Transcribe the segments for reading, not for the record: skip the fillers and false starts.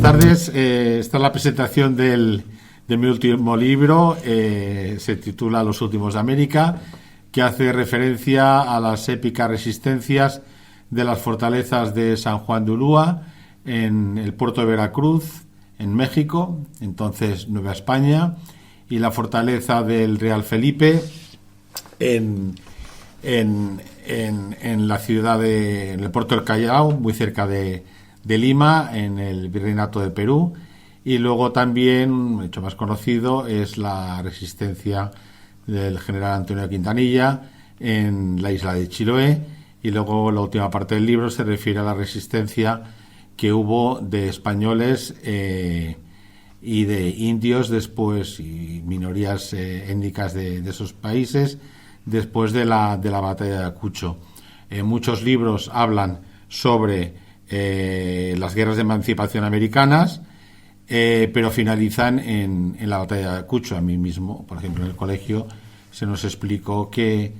buenas tardes. Esta es la presentación de mi último libro. Se titula Los últimos de América, que hace referencia a las épicas resistencias de las fortalezas de San Juan de Ulúa en el puerto de Veracruz, en México, entonces Nueva España, y la fortaleza del Real Felipe en la ciudad en el puerto del Callao, muy cerca de Lima, en el Virreinato de Perú. Y luego también, un hecho más conocido, es la resistencia del general Antonio Quintanilla en la isla de Chiloé. Y luego la última parte del libro se refiere a la resistencia que hubo de españoles y de indios después, y minorías étnicas de esos países, después de la batalla de Ayacucho. Muchos libros hablan sobre las guerras de emancipación americanas, pero finalizan en la batalla de Ayacucho. A mí mismo, por ejemplo, en el colegio se nos explicó que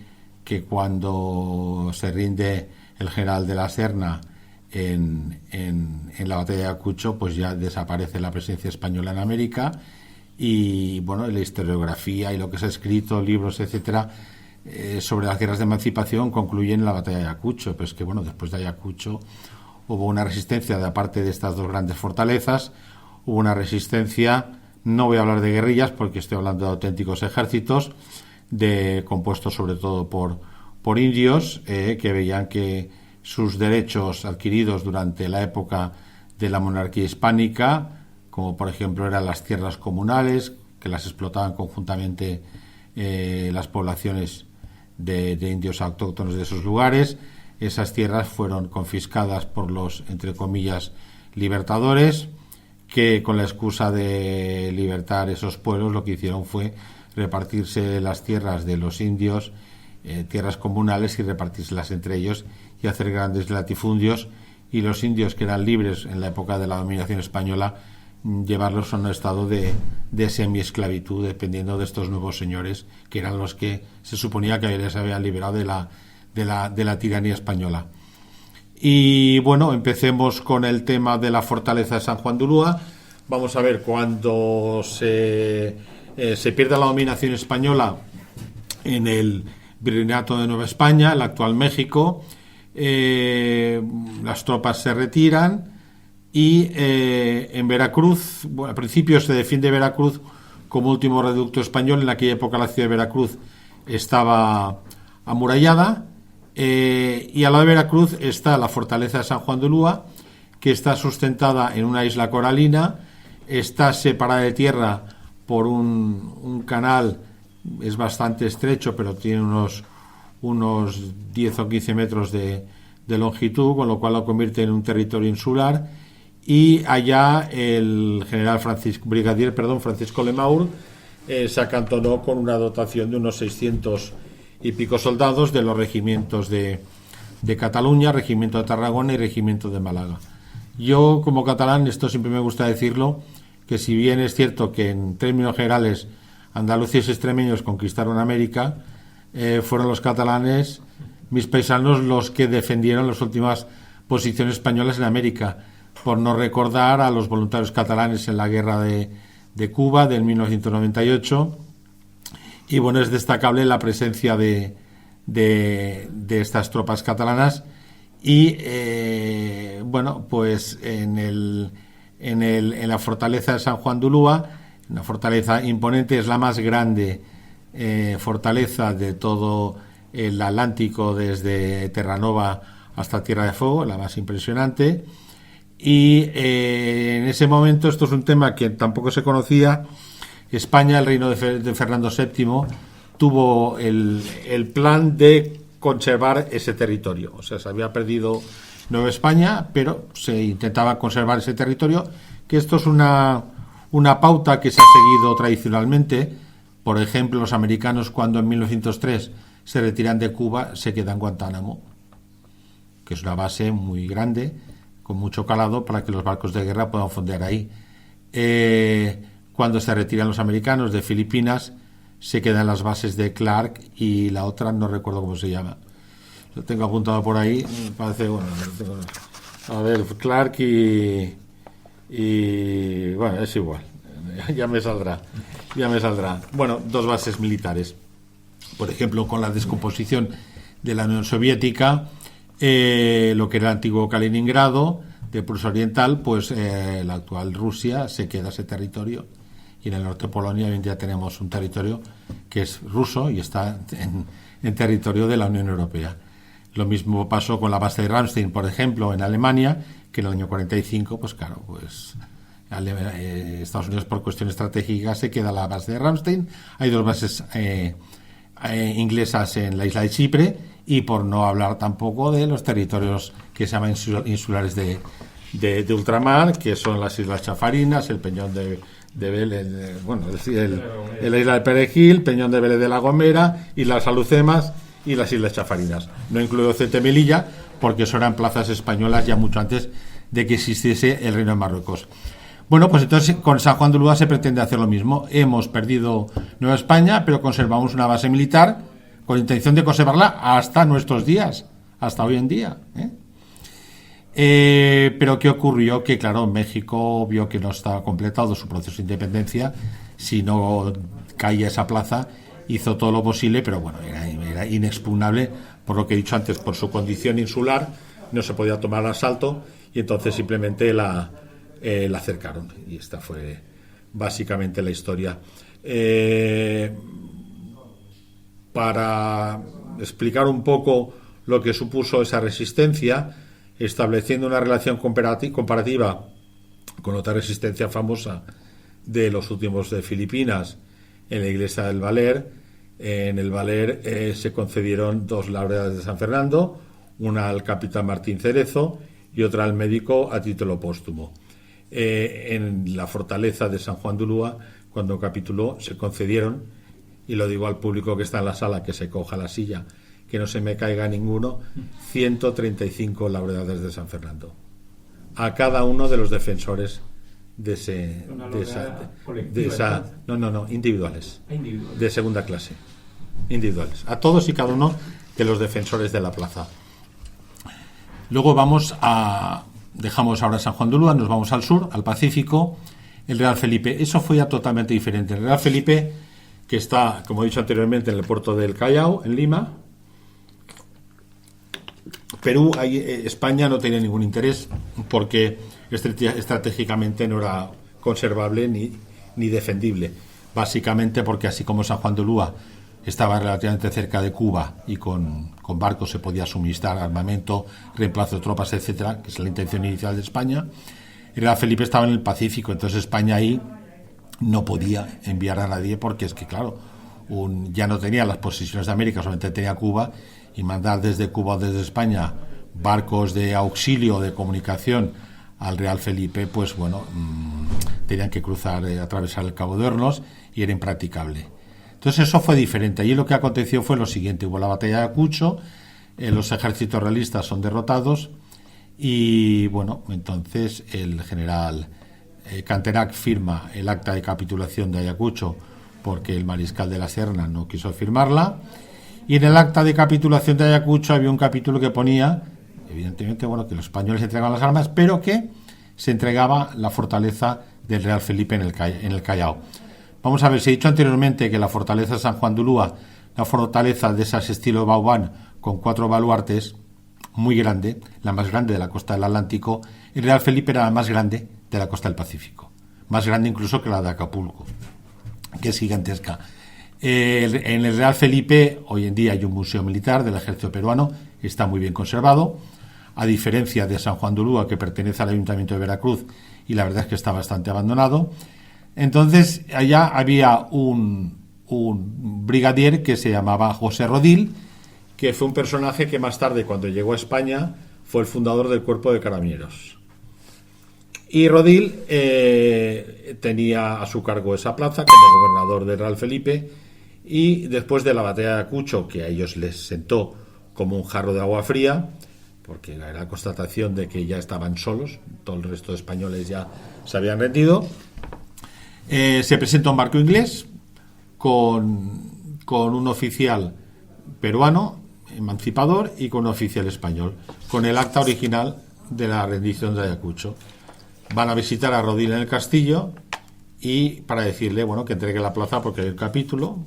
cuando se rinde el general de la Serna en la batalla de Ayacucho, pues ya desaparece la presencia española en América. Y bueno, la historiografía y lo que se ha escrito, libros, etcétera, sobre las guerras de emancipación concluyen en la batalla de Ayacucho. Pero es que bueno, después de Ayacucho hubo una resistencia de parte de estas dos grandes fortalezas. Hubo una resistencia, no voy a hablar de guerrillas porque estoy hablando de auténticos ejércitos, compuestos sobre todo por indios, que veían que sus derechos adquiridos durante la época de la monarquía hispánica, como por ejemplo eran las tierras comunales, que las explotaban conjuntamente las poblaciones de indios autóctonos de esos lugares, esas tierras fueron confiscadas por los, entre comillas, libertadores, que con la excusa de libertar esos pueblos lo que hicieron fue repartirse las tierras de los indios, tierras comunales, y repartírselas entre ellos y hacer grandes latifundios, y los indios que eran libres en la época de la dominación española llevarlos a un estado de semiesclavitud, dependiendo de estos nuevos señores que eran los que se suponía que les habían liberado de la tiranía española. Y bueno, empecemos con el tema de la fortaleza de San Juan de Ulúa. Vamos a ver, cuando se pierde la dominación española en el Virreinato de Nueva España, el actual México, las tropas se retiran y en Veracruz, bueno, al principio se defiende Veracruz como último reducto español. En aquella época la ciudad de Veracruz estaba amurallada, y al lado de Veracruz está la fortaleza de San Juan de Ulúa, que está sustentada en una isla coralina, está separada de tierra por un canal, es bastante estrecho, pero tiene unos 10 o 15 metros de longitud, con lo cual lo convierte en un territorio insular. Y allá el general Francisco Lemaur se acantonó con una dotación de unos 600 y pico soldados de los regimientos de Cataluña, regimiento de Tarragona y regimiento de Málaga. Yo, como catalán, esto siempre me gusta decirlo, que si bien es cierto que en términos generales andaluces y extremeños conquistaron América, fueron los catalanes, mis paisanos, los que defendieron las últimas posiciones españolas en América, por no recordar a los voluntarios catalanes en la guerra de Cuba del 1998. Y bueno, es destacable la presencia de estas tropas catalanas. Y bueno, pues en la fortaleza de San Juan de Ulúa, una fortaleza imponente, es la más grande fortaleza de todo el Atlántico, desde Terranova hasta Tierra de Fuego, la más impresionante. Y en ese momento, esto es un tema que tampoco se conocía, España, el reino de Fernando VII, tuvo el plan de conservar ese territorio. O sea, se había perdido Nueva España, pero se intentaba conservar ese territorio, que esto es una pauta que se ha seguido tradicionalmente. Por ejemplo, los americanos, cuando en 1903 se retiran de Cuba, se quedan en Guantánamo, que es una base muy grande, con mucho calado, para que los barcos de guerra puedan fondear ahí. Cuando se retiran los americanos de Filipinas, se quedan las bases de Clark y la otra no recuerdo cómo se llama. Lo tengo apuntado por ahí, me parece, bueno, a ver, Clark y Y bueno, es igual, ya me saldrá. Bueno, 2 bases militares. Por ejemplo, con la descomposición de la Unión Soviética, lo que era el antiguo Kaliningrado de Prusia Oriental, pues la actual Rusia se queda ese territorio, y en el norte de Polonia hoy en día tenemos un territorio que es ruso y está en territorio de la Unión Europea. Lo mismo pasó con la base de Ramstein, por ejemplo, en Alemania, que en el año 45, pues claro, pues Estados Unidos, por cuestión estratégica, se queda la base de Ramstein. Hay 2 bases inglesas en la isla de Chipre, y por no hablar tampoco de los territorios que se llaman insulares de ultramar, que son las Islas Chafarinas, el Peñón de Vélez, la isla de Perejil, Peñón de Vélez de la Gomera, y las Alucemas y las Islas Chafarinas. No incluido Ceuta y Melilla, porque eso eran plazas españolas ya mucho antes de que existiese el Reino de Marruecos. Bueno, pues entonces con San Juan de Ulúa se pretende hacer lo mismo. Hemos perdido Nueva España, pero conservamos una base militar con intención de conservarla hasta nuestros días, hasta hoy en día. Pero ¿qué ocurrió? Que claro, México vio que no estaba completado su proceso de independencia. Si no caía esa plaza, hizo todo lo posible, pero bueno, era inexpugnable, por lo que he dicho antes, por su condición insular, no se podía tomar al asalto, y entonces simplemente la acercaron, y esta fue básicamente la historia. Para explicar un poco lo que supuso esa resistencia, estableciendo una relación comparativa con otra resistencia famosa de los últimos de Filipinas, en la iglesia del Valer. En el Valer se concedieron 2 laureadas de San Fernando, una al capitán Martín Cerezo y otra al médico a título póstumo. En la fortaleza de San Juan de Ulúa, cuando capituló, se concedieron, y lo digo al público que está en la sala, que se coja la silla, que no se me caiga ninguno, 135 laureadas de San Fernando a cada uno de los defensores individuales, de segunda clase, individuales, a todos y cada uno de los defensores de la plaza. Luego dejamos ahora San Juan de Ulúa, nos vamos al sur, al Pacífico. El Real Felipe, eso fue ya totalmente diferente. El Real Felipe, que está, como he dicho anteriormente, en el puerto del Callao, en Lima. Perú, España no tenía ningún interés, porque estratégicamente no era conservable ni defendible. Básicamente porque, así como San Juan de Ulúa estaba relativamente cerca de Cuba y con barcos se podía suministrar armamento, reemplazo de tropas, etcétera, que es la intención inicial de España, el Real Felipe estaba en el Pacífico, entonces España ahí no podía enviar a nadie, porque es que, claro, ya no tenía las posesiones de América, solamente tenía Cuba, y mandar desde Cuba o desde España barcos de auxilio, de comunicación al Real Felipe, pues bueno, tenían que atravesar el Cabo de Hornos, y era impracticable. Entonces eso fue diferente. Allí lo que aconteció fue lo siguiente: hubo la batalla de Ayacucho, los ejércitos realistas son derrotados, y bueno, entonces el general Canterac firma el acta de capitulación de Ayacucho, porque el mariscal de la Serna no quiso firmarla. Y en el acta de capitulación de Ayacucho había un capítulo que ponía, evidentemente, bueno, que los españoles entregaban las armas, pero que se entregaba la fortaleza del Real Felipe en el Callao. Vamos a ver, si he dicho anteriormente que la fortaleza de San Juan de Ulúa, una fortaleza de esas estilo Vauban, con 4 baluartes, muy grande, la más grande de la costa del Atlántico. El Real Felipe era la más grande de la costa del Pacífico, más grande incluso que la de Acapulco, que es gigantesca. En el Real Felipe hoy en día hay un museo militar del ejército peruano, está muy bien conservado, a diferencia de San Juan de Ulúa, que pertenece al Ayuntamiento de Veracruz, y la verdad es que está bastante abandonado. Entonces allá había un brigadier que se llamaba José Rodil, que fue un personaje que más tarde, cuando llegó a España, fue el fundador del Cuerpo de Carabineros. Y Rodil tenía a su cargo esa plaza como gobernador del Real Felipe, y después de la batalla de Ayacucho, que a ellos les sentó como un jarro de agua fría, porque era la constatación de que ya estaban solos, todo el resto de españoles ya se habían rendido, se presenta un barco inglés con un oficial peruano emancipador y con un oficial español, con el acta original de la rendición de Ayacucho. van a visitar a Rodil en el castillo y para decirle, bueno, que entregue la plaza porque hay un capítulo,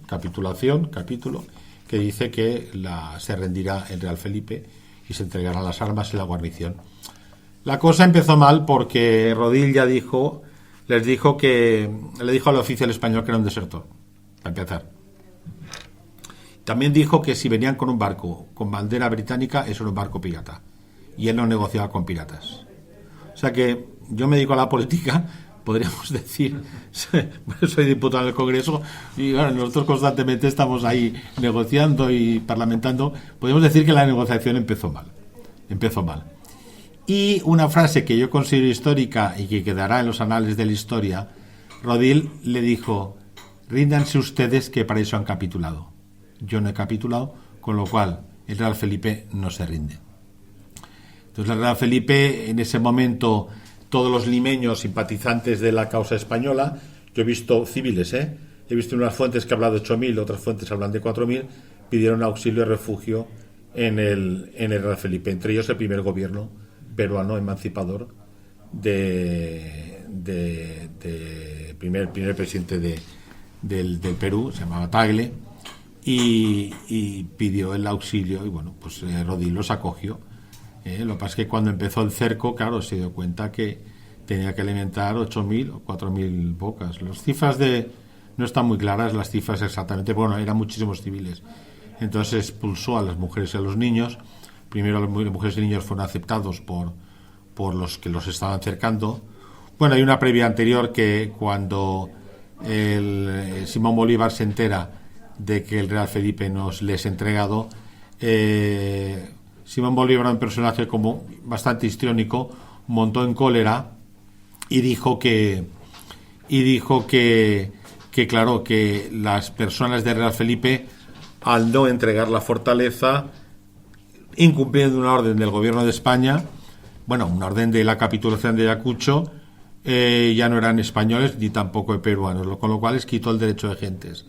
que dice que se rendirá el Real Felipe y se entregarán las armas y la guarnición. La cosa empezó mal porque Rodil ya le dijo al oficial español que era un desertor, para empezar. También dijo que si venían con un barco con bandera británica, eso era un barco pirata. Y él no negociaba con piratas. O sea que yo me dedico a la política, podríamos decir, soy diputado en el Congreso y bueno, nosotros constantemente estamos ahí negociando y parlamentando. Podemos decir que la negociación empezó mal. Y una frase que yo considero histórica y que quedará en los anales de la historia, Rodil le dijo: ríndanse ustedes que para eso han capitulado. Yo no he capitulado, con lo cual el Real Felipe no se rinde. Entonces el Real Felipe, en ese momento, todos los limeños simpatizantes de la causa española, yo he visto civiles, he visto unas fuentes que hablan de 8.000, otras fuentes hablan de 4.000, pidieron auxilio y refugio en el Real Felipe, entre ellos el primer gobierno peruano emancipador primer presidente del Perú, se llamaba Tagle, y pidió el auxilio y bueno, pues Rodil los acogió. Lo que pasa es que cuando empezó el cerco, claro, se dio cuenta que tenía que alimentar 8.000 o 4.000 bocas. Las cifras no están muy claras, las cifras exactamente, bueno, eran muchísimos civiles. Entonces expulsó a las mujeres y a los niños. Primero las mujeres y niños fueron aceptados por los que los estaban cercando. Bueno, hay una previa anterior que cuando Simón Bolívar se entera de que el Real Felipe nos les ha entregado, Simón Bolívar, un personaje como bastante histriónico, montó en cólera y dijo que claro, que las personas del Real Felipe, al no entregar la fortaleza, incumpliendo una orden del gobierno de España, bueno, una orden de la capitulación de Ayacucho, ya no eran españoles ni tampoco peruanos, con lo cual les quitó el derecho de gentes.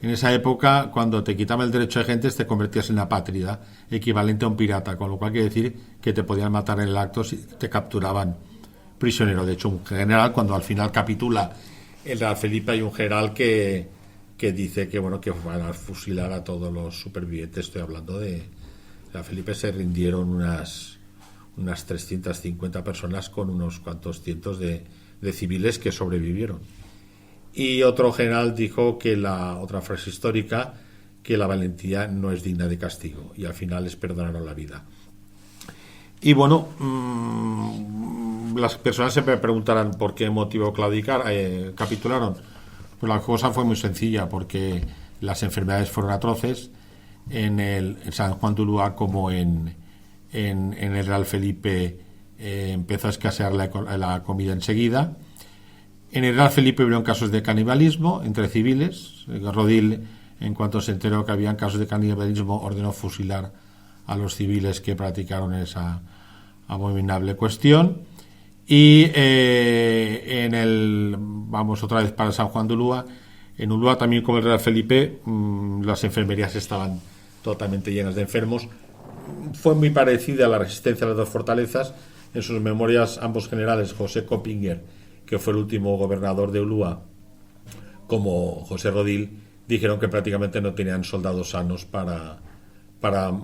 En esa época, cuando te quitaban el derecho de gentes, te convertías en apátrida, equivalente a un pirata, con lo cual quiere decir que te podían matar en el acto si te capturaban prisionero. De hecho, un general, cuando al final capitula el Real Felipe, hay un general que dice que bueno, que van a fusilar a todos los supervivientes. Estoy hablando de Real Felipe, se rindieron unas 350 personas con unos cuantos cientos de civiles que sobrevivieron. Y otro general dijo que otra frase histórica, que la valentía no es digna de castigo, y al final les perdonaron la vida. Y bueno, las personas se me preguntarán por qué motivo capitularon. Pues la cosa fue muy sencilla, porque las enfermedades fueron atroces en San Juan de Ulúa, como en el Real Felipe. Empezó a escasear la comida enseguida. En el Real Felipe hubieron casos de canibalismo entre civiles. Rodil, en cuanto se enteró que habían casos de canibalismo, ordenó fusilar a los civiles que practicaron esa abominable cuestión. Y vamos otra vez para San Juan de Ulúa. En Ulúa, también como el Real Felipe, las enfermerías estaban totalmente llenas de enfermos. Fue muy parecida a la resistencia a las dos fortalezas. En sus memorias, ambos generales, José Coppinger, que fue el último gobernador de Ulúa, como José Rodil, dijeron que prácticamente no tenían soldados sanos para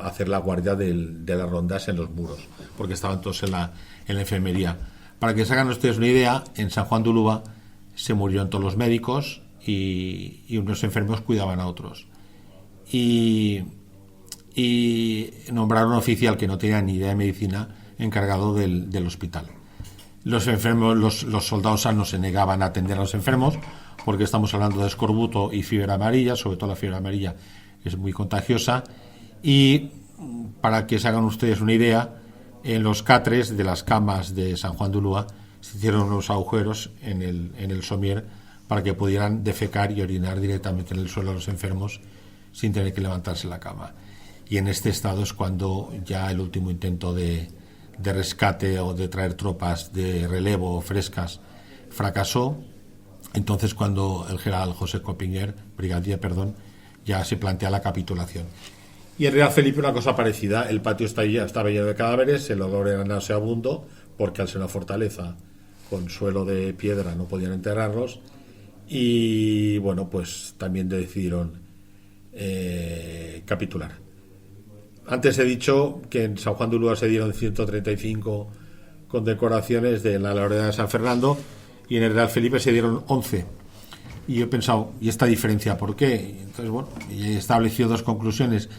hacer la guardia de las rondas en los muros, porque estaban todos en la enfermería. Para que se hagan ustedes una idea, en San Juan de Ulúa se murieron todos los médicos y unos enfermos cuidaban a otros. Y nombraron un oficial que no tenía ni idea de medicina encargado del hospital. Los enfermos, los soldados sanos se negaban a atender a los enfermos, porque estamos hablando de escorbuto y fiebre amarilla, sobre todo la fiebre amarilla es muy contagiosa. Y para que se hagan ustedes una idea, en los catres de las camas de San Juan de Ulúa se hicieron unos agujeros en el somier para que pudieran defecar y orinar directamente en el suelo a los enfermos sin tener que levantarse la cama. Y en este estado es cuando ya el último intento de rescate o de traer tropas de relevo frescas fracasó. Entonces, cuando el general José Coppinger, brigadier, ya se plantea la capitulación. Y en Real Felipe una cosa parecida, el patio estaba lleno de cadáveres, el olor era nauseabundo, porque al ser una fortaleza con suelo de piedra, no podían enterrarlos, y bueno, pues también decidieron capitular. Antes he dicho que en San Juan de Ulúa se dieron 135 condecoraciones de la laureada de San Fernando, y en el Real Felipe se dieron 11. Y yo he pensado, ¿y esta diferencia por qué? Entonces, bueno, he establecido dos conclusiones.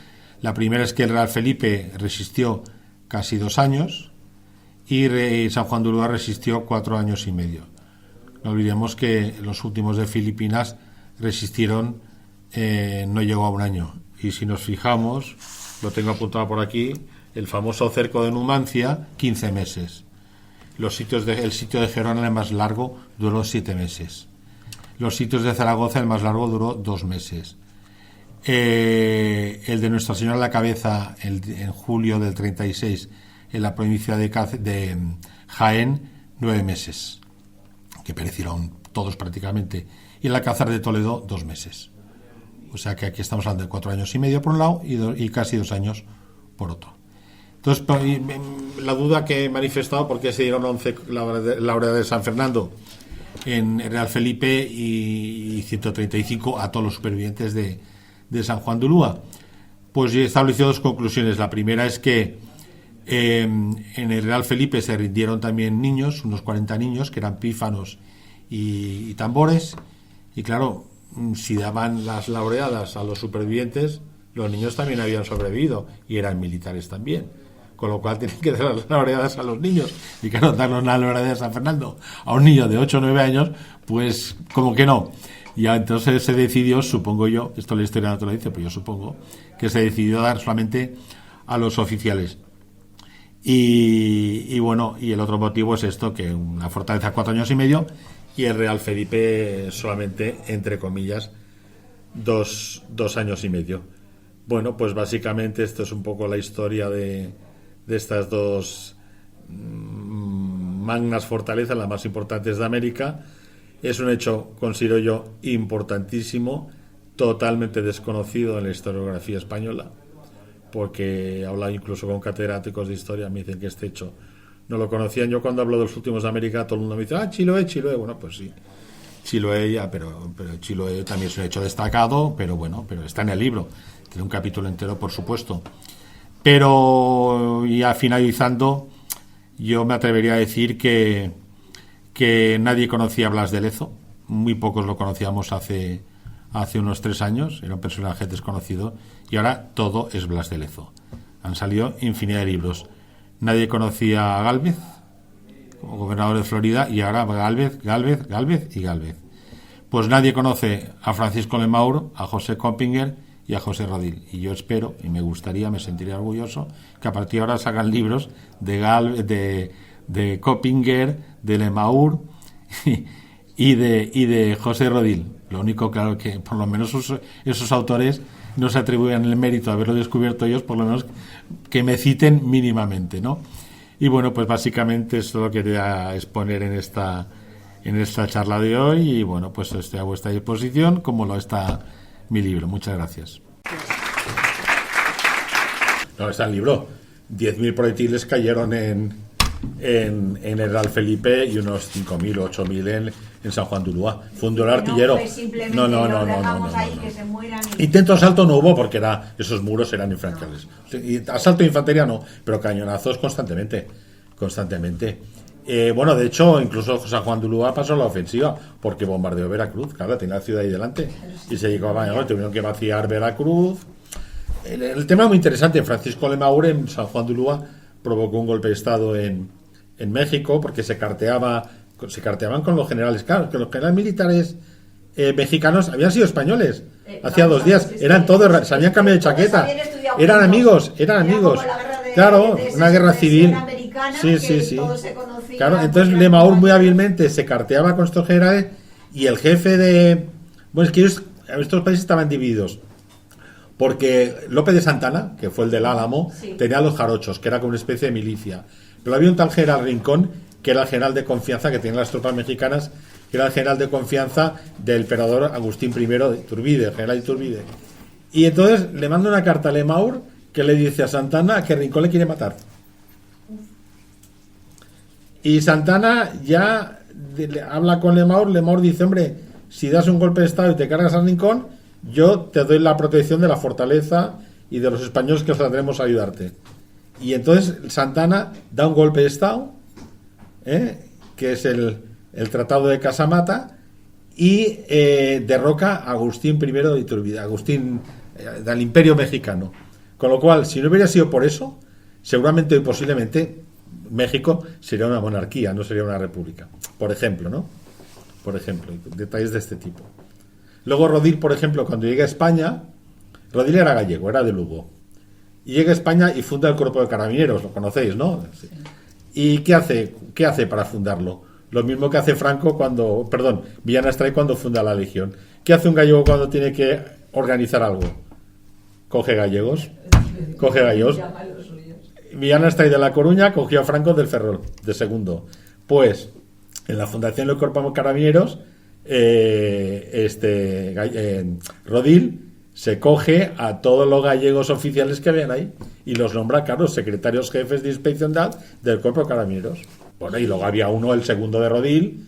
La primera es que el Real Felipe resistió casi 2 años y San Juan de Ulúa resistió 4 años y medio. No olvidemos que los últimos de Filipinas resistieron, no llegó a 1 año. Y si nos fijamos, lo tengo apuntado por aquí, el famoso cerco de Numancia, 15 meses. El sitio de Gerona, el más largo, duró 7 meses. Los sitios de Zaragoza, el más largo, duró 2 meses. El de Nuestra Señora de la Cabeza, en julio del 36, en la provincia de Jaén, 9 meses, que perecieron todos prácticamente. Y el Alcázar de Toledo, 2 meses. O sea que aquí estamos hablando de 4 años y medio por un lado y casi 2 años por otro. Entonces, la duda que he manifestado, ¿por qué se dieron 11 laureadas de San Fernando en Real Felipe y 135 a todos los supervivientes de San Juan de Ulúa? Pues he establecido 2 conclusiones. La primera es que en el Real Felipe se rindieron también niños, unos 40 niños, que eran pífanos y tambores, y claro, si daban las laureadas a los supervivientes, los niños también habían sobrevivido y eran militares también, con lo cual tienen que dar las laureadas a los niños. Y claro, darle una laureada de San Fernando a un niño de 8 o 9 años, pues como que no. Ya entonces se decidió, supongo yo, esto la historia no te lo dice, pero yo supongo que se decidió dar solamente a los oficiales. Y bueno, y el otro motivo es esto, que una fortaleza 4 años y medio y el Real Felipe solamente, entre comillas, 2 años y medio. Bueno, pues básicamente esto es un poco la historia de estas 2 magnas fortalezas, las más importantes de América. Es un hecho, considero yo, importantísimo, totalmente desconocido en la historiografía española, porque he hablado incluso con catedráticos de historia, me dicen que este hecho no lo conocían. Yo cuando hablo de los últimos de América, todo el mundo me dice, Chiloé. Bueno, pues sí, Chiloé ya, pero Chiloé también es un hecho destacado, pero bueno, pero está en el libro, tiene un capítulo entero, por supuesto. Pero ya finalizando, yo me atrevería a decir que nadie conocía a Blas de Lezo, muy pocos lo conocíamos hace unos 3 años, era un personaje desconocido, y ahora todo es Blas de Lezo. Han salido infinidad de libros. Nadie conocía a Gálvez como gobernador de Florida, y ahora Gálvez. Pues nadie conoce a Francisco Lemaur, a José Coppinger y a José Rodil. Y yo espero, y me gustaría, me sentiría orgulloso, que a partir de ahora sacan libros de Coppinger, de Lemaur y de José Rodil. Lo único, claro, que por lo menos esos autores no se atribuyen el mérito de haberlo descubierto ellos, por lo menos que me citen mínimamente, ¿no? Y bueno, pues básicamente esto lo quería exponer en esta charla de hoy, y bueno, pues estoy a vuestra disposición, como lo está mi libro. Muchas gracias. No, está el libro. 10.000 proyectiles cayeron en el Real Felipe y unos 5.000 o 8.000 en San Juan de Ulúa. Fue un duelo artillero. No. Intento de asalto no hubo, porque esos muros eran infranqueables. Y asalto de infantería no, pero cañonazos constantemente. Bueno, de hecho, incluso San Juan de Ulúa pasó la ofensiva, porque bombardeó Veracruz. Claro, tenía la ciudad ahí delante y se llegó a bañar, tuvieron que vaciar Veracruz. El tema es muy interesante. Francisco Lemaur en San Juan de Ulúa provocó un golpe de estado en México, porque se carteaban con los generales. Claro, que los generales militares mexicanos habían sido españoles hacía 2 días, eran todos, se habían cambiado de chaqueta, eran amigos. Claro, una guerra civil. Sí. Claro, entonces Lemaur muy hábilmente se carteaba con estos generales, y el jefe de... Bueno, es que estos países estaban divididos, porque López de Santana, que fue el del Álamo, tenía a los jarochos, que era como una especie de milicia. Pero había un tal general Rincón, que era el general de confianza que tenían las tropas mexicanas, que era el general de confianza del emperador Agustín I de Iturbide, el general Iturbide. Y entonces le manda una carta a Lemaur que le dice a Santana que Rincón le quiere matar. Y Santana ya habla con Lemort dice, hombre, si das un golpe de estado y te cargas a Rincón, yo te doy la protección de la fortaleza y de los españoles que saldremos a ayudarte. Y entonces Santana da un golpe de estado, que es el Tratado de Casamata, y derroca a Agustín I de Iturbide, Agustín del Imperio Mexicano. Con lo cual, si no hubiera sido por eso, seguramente y posiblemente México sería una monarquía, no sería una república. Por ejemplo, ¿no? Por ejemplo, detalles de este tipo. Luego Rodil, por ejemplo, cuando llega a España, Rodil era gallego, era de Lugo. Y llega a España y funda el Cuerpo de Carabineros, lo conocéis, ¿no? Sí. ¿Y qué hace para fundarlo? Lo mismo que hace Franco Villana Astray cuando funda la Legión. ¿Qué hace un gallego cuando tiene que organizar algo? Coge gallegos. Villana Astray de La Coruña cogió a Franco del Ferrol, de segundo. Pues, en la fundación del Cuerpo de Carabineros, Rodil se coge a todos los gallegos oficiales que habían ahí y los nombra, claro, secretarios jefes de inspección del Cuerpo de Carabineros. Bueno, y luego había uno, el segundo de Rodil,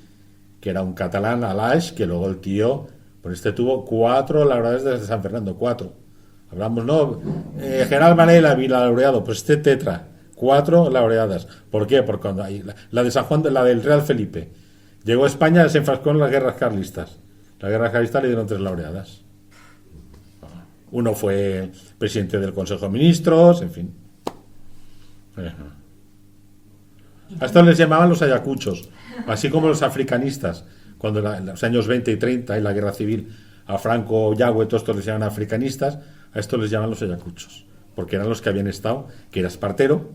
que era un catalán, Alaix, que luego el tío, pues tuvo 4 laureados desde San Fernando, 4. Hablamos, ¿no? General Varela, laureado, pues tetra, 4 laureadas. ¿Por qué? Porque cuando hay la de San Juan, la del Real Felipe, llegó a España, se enfrascó en las guerras carlistas. Las guerras carlistas le dieron 3 laureadas. Uno fue presidente del Consejo de Ministros, en fin. A estos les llamaban los ayacuchos, así como los africanistas, cuando en los años 20 y 30, en la guerra civil, a Franco, Yagüe, todos estos les llaman africanistas, a estos les llaman los ayacuchos, porque eran los que habían estado, que era Espartero,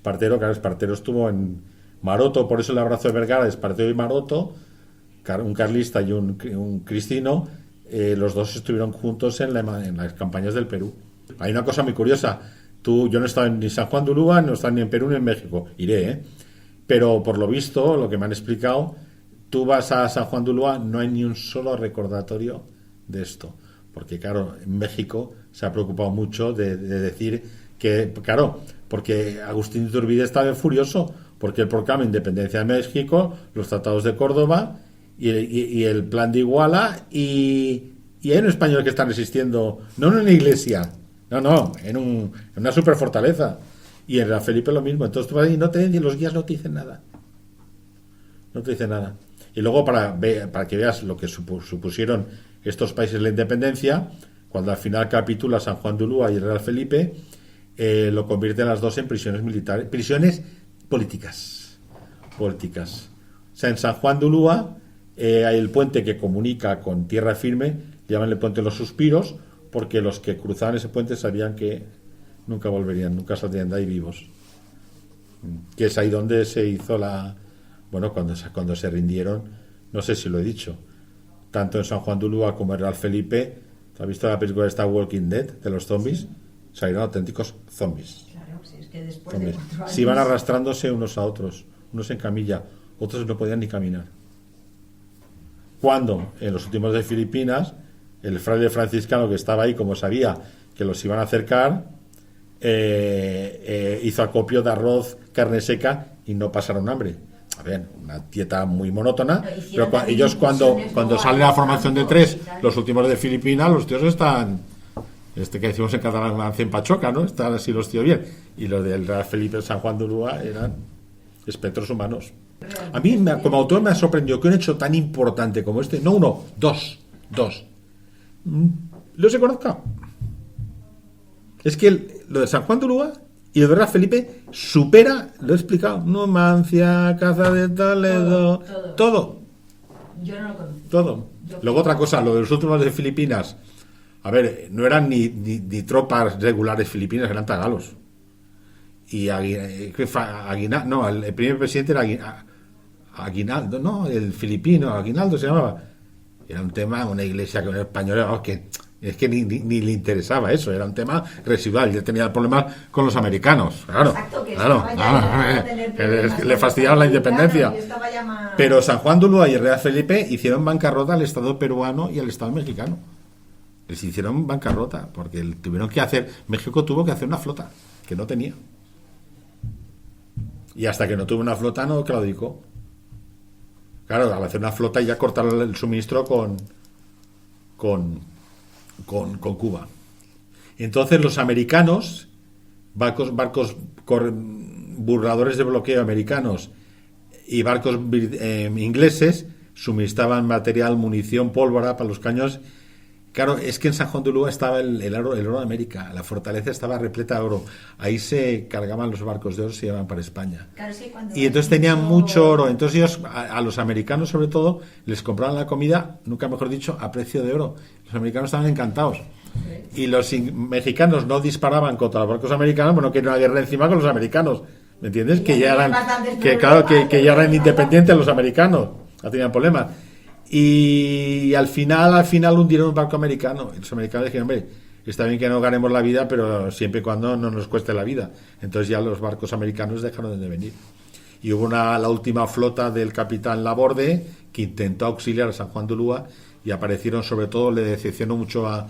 claro, Espartero estuvo en Maroto, por eso el abrazo de Vergara, Espartero y Maroto, un carlista y un cristino, los dos estuvieron juntos en las campañas del Perú. Hay una cosa muy curiosa, yo no he estado ni en San Juan de Ulúa, no he estado ni en Perú ni en México, iré, pero por lo visto, lo que me han explicado, tú vas a San Juan de Ulúa, no hay ni un solo recordatorio de esto, porque claro, en México se ha preocupado mucho de decir que, claro, porque Agustín de Iturbide estaba furioso, porque él proclama independencia de México, los tratados de Córdoba y el plan de Iguala, y hay un español que está resistiendo, no en una iglesia, no, en una superfortaleza. Y en la Felipe lo mismo. Entonces tú vas y los guías no te dicen nada. No te dicen nada. Y luego para que veas lo que supusieron estos países la independencia, cuando al final capitula San Juan de Ulúa y el Real Felipe, lo convierten las dos en prisiones militares, prisiones políticas. O sea, en San Juan de Ulúa hay el puente que comunica con tierra firme, llaman el puente de los suspiros, porque los que cruzaban ese puente sabían que nunca volverían, nunca saldrían de ahí vivos. Que es ahí donde se hizo cuando se rindieron, no sé si lo he dicho, tanto en San Juan de Ulúa como en Real Felipe. ¿Has visto la película esta Walking Dead de los zombies? Salieron auténticos zombies. Claro, si es que después zombies. de 4 años... Se iban arrastrándose unos a otros, unos en camilla, otros no podían ni caminar. Cuando en los últimos de Filipinas, el fraile franciscano que estaba ahí, como sabía que los iban a acercar, hizo acopio de arroz, carne seca y no pasaron hambre. A ver, una dieta muy monótona, pero ellos cuando sale la formación de 3, los últimos de Filipinas, los tíos están, que decimos en catalán, hacen pachoca, ¿no? Están así los tíos bien. Y los del Real Felipe San Juan de Ulúa eran espectros humanos. A mí, como autor, me ha sorprendido que un hecho tan importante como este, no uno, dos, los he conozco. Es que lo de San Juan de Ulúa y lo de Real Felipe supera, lo he explicado, Numancia, Caza de Toledo, todo. Yo no lo conozco. Todo. Luego otra cosa, lo de los últimos de Filipinas, a ver, no eran ni tropas regulares filipinas, eran tagalos. Y Aguinaldo, no, el primer presidente era Aguinaldo, no, el filipino, Aguinaldo se llamaba. Era un tema, una iglesia que un español, que es que ni le interesaba eso, era un tema residual. Ya tenía problemas con los americanos, claro. Exacto, que le fastidiaban la independencia. Pero San Juan de Ulúa y el Real Felipe hicieron bancarrota al Estado peruano y al Estado mexicano. Les hicieron bancarrota porque México tuvo que hacer una flota que no tenía. Y hasta que no tuve una flota no claudicó. Claro, al hacer una flota ya cortaron el suministro con Cuba. Entonces los americanos, barcos burladores de bloqueo americanos y barcos ingleses suministraban material, munición, pólvora para los cañones. Claro, es que en San Juan de Ulúa estaba el oro de América, la fortaleza estaba repleta de oro. Ahí se cargaban los barcos de oro y se iban para España. Claro, sí, Y entonces tenían mucho oro. Entonces ellos, a los americanos sobre todo, les compraban la comida, nunca mejor dicho, a precio de oro. Los americanos estaban encantados. Y los mexicanos no disparaban contra los barcos americanos, bueno, que era una guerra encima con los americanos. ¿Me entiendes? Que ya eran, que ya eran independientes los americanos. No tenían problemas. Y al final hundieron un barco americano. Y los americanos dijeron, hombre, está bien que no ganemos la vida, pero siempre y cuando no nos cueste la vida. Entonces ya los barcos americanos dejaron de venir. Y hubo la última flota del capitán Laborde que intentó auxiliar a San Juan de Ulúa y aparecieron, sobre todo, le decepcionó mucho a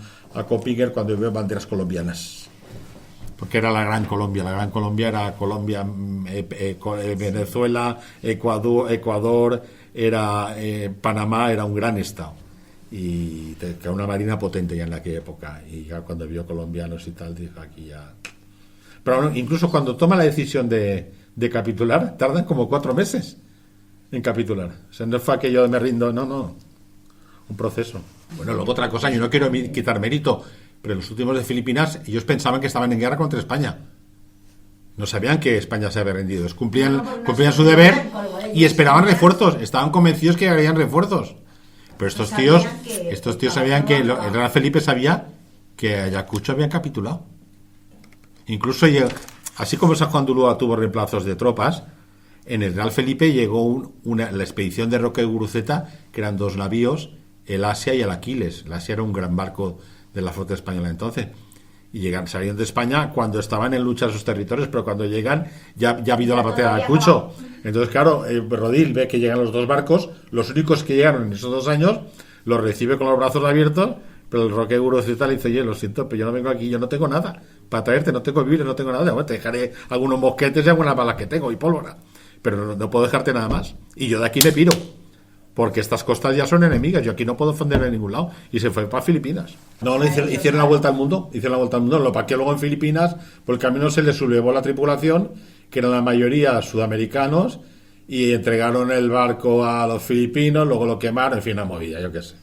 Coppinger cuando vio banderas colombianas. Porque era la Gran Colombia. La Gran Colombia era Colombia, Venezuela, Ecuador, era Panamá, era un gran estado. Y era una marina potente ya en aquella época. Y ya cuando vio colombianos y tal, dijo aquí ya. Pero bueno, incluso cuando toma la decisión de capitular, tardan como 4 meses en capitular. O sea, no fue aquello de me rindo, no. Un proceso. Bueno, luego otra cosa, yo no quiero quitar mérito, pero en los últimos de Filipinas ellos pensaban que estaban en guerra contra España. No sabían que España se había rendido. Ellos cumplían su deber y esperaban refuerzos. Estaban convencidos que harían refuerzos. Pero estos tíos sabían que el Real Felipe sabía que Ayacucho habían capitulado. Incluso, así como San Juan de Ulúa tuvo reemplazos de tropas, en el Real Felipe llegó la expedición de Roque Guruceta, que eran 2 navíos, el Asia y el Aquiles. El Asia era un gran barco de la flota española entonces. Y salieron de España cuando estaban en lucha en sus territorios, pero cuando llegan ya ha habido la batalla de Ayacucho. Entonces, claro, Rodil ve que llegan los 2 barcos, los únicos que llegaron en esos 2 años, los recibe con los brazos abiertos, pero el Roque Guruceta le dice, oye, lo siento, pero yo no vengo aquí, yo no tengo nada para traerte, no tengo víveres, no tengo nada, bueno, te dejaré algunos mosquetes y algunas balas que tengo y pólvora, pero no puedo dejarte nada más. Y yo de aquí me piro, porque estas costas ya son enemigas, yo aquí no puedo defender en ningún lado. Y se fue para Filipinas. No, hicieron la vuelta al mundo, lo paqueó luego en Filipinas, por el camino se les sublevó la tripulación, que eran la mayoría sudamericanos, y entregaron el barco a los filipinos, luego lo quemaron, en fin, una movida, yo qué sé.